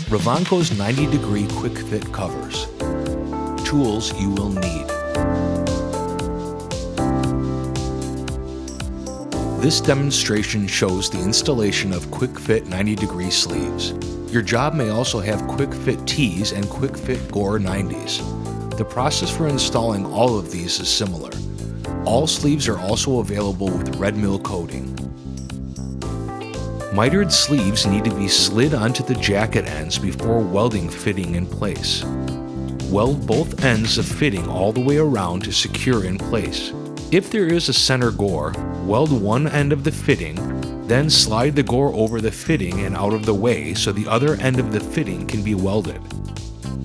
Revanco's 90-degree quick fit covers. Tools you will need. This demonstration shows the installation of quick fit 90-degree sleeves. Your job may also have quick fit tees and quick fit Gore 90s. The process for installing all of these is similar. All sleeves are also available with red mill coating. Mitered sleeves need to be slid onto the jacket ends before welding fitting in place. Weld both ends of fitting all the way around to secure in place. If there is a center gore, weld one end of the fitting, then slide the gore over the fitting and out of the way so the other end of the fitting can be welded.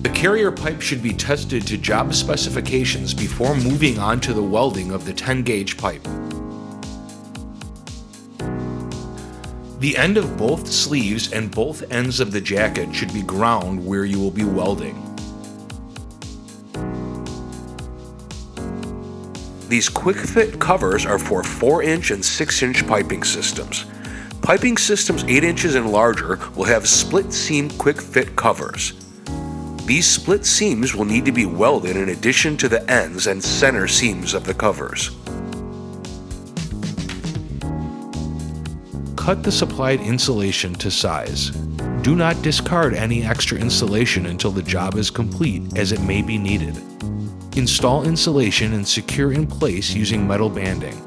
The carrier pipe should be tested to job specifications before moving on to the welding of the 10-gauge pipe. The end of both sleeves and both ends of the jacket should be ground where you will be welding. These quick fit covers are for 4-inch and 6-inch piping systems. Piping systems 8 inches and larger will have split seam quick fit covers. These split seams will need to be welded in addition to the ends and center seams of the covers. Cut the supplied insulation to size. Do not discard any extra insulation until the job is complete, as it may be needed. Install insulation and secure in place using metal banding.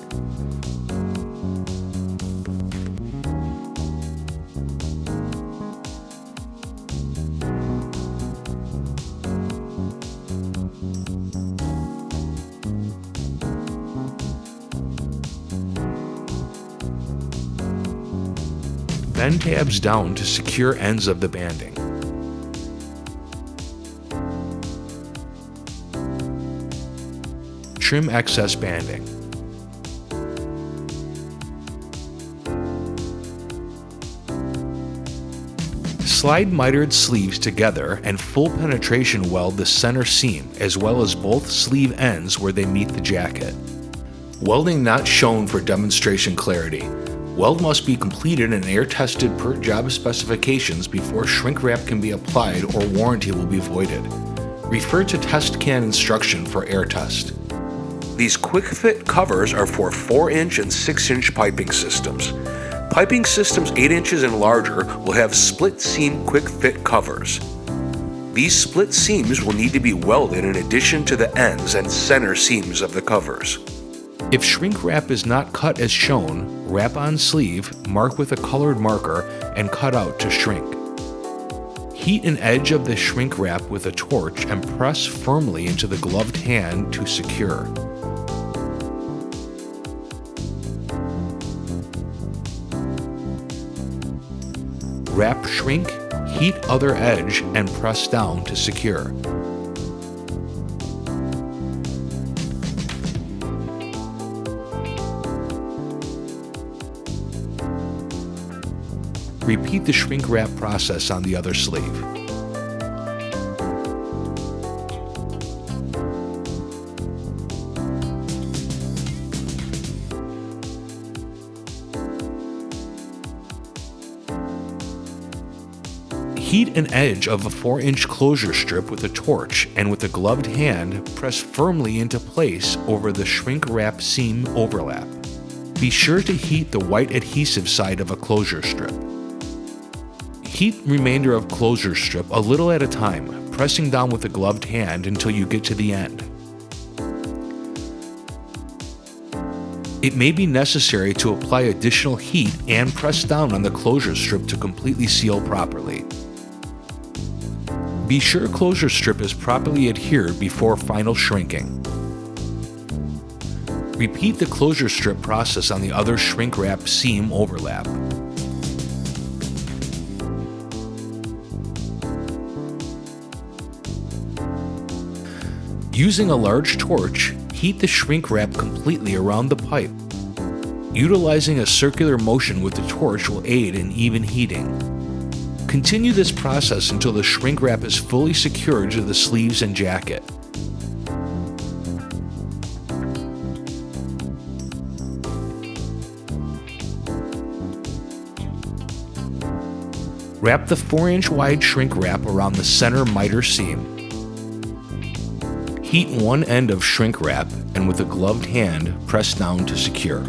Bend tabs down to secure ends of the banding. Trim excess banding. Slide mitered sleeves together and full penetration weld the center seam as well as both sleeve ends where they meet the jacket. Welding not shown for demonstration clarity. Weld must be completed and air tested per job specifications before shrink wrap can be applied or warranty will be voided. Refer to test can instruction for air test. These quick fit covers are for 4-inch and 6-inch piping systems. Piping systems 8 inches and larger will have split seam quick fit covers. These split seams will need to be welded in addition to the ends and center seams of the covers. If shrink wrap is not cut as shown, wrap on sleeve, mark with a colored marker, and cut out to shrink. Heat an edge of the shrink wrap with a torch and press firmly into the gloved hand to secure. Wrap shrink, heat other edge, and press down to secure. Repeat the shrink wrap process on the other sleeve. Heat an edge of a 4-inch closure strip with a torch and with a gloved hand, press firmly into place over the shrink wrap seam overlap. Be sure to heat the white adhesive side of a closure strip. Heat remainder of closure strip a little at a time, pressing down with a gloved hand until you get to the end. It may be necessary to apply additional heat and press down on the closure strip to completely seal properly. Be sure closure strip is properly adhered before final shrinking. Repeat the closure strip process on the other shrink wrap seam overlap. Using a large torch, heat the shrink wrap completely around the pipe. Utilizing a circular motion with the torch will aid in even heating. Continue this process until the shrink wrap is fully secured to the sleeves and jacket. Wrap the 4-inch wide shrink wrap around the center miter seam. Heat one end of shrink wrap and with a gloved hand, press down to secure.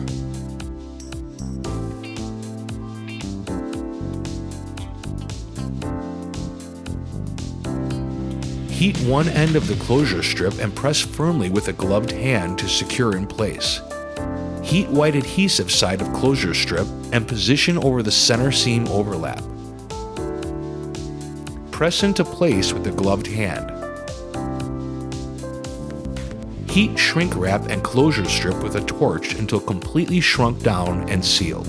Heat one end of the closure strip and press firmly with a gloved hand to secure in place. Heat white adhesive side of closure strip and position over the center seam overlap. Press into place with the gloved hand. Heat shrink wrap and closure strip with a torch until completely shrunk down and sealed.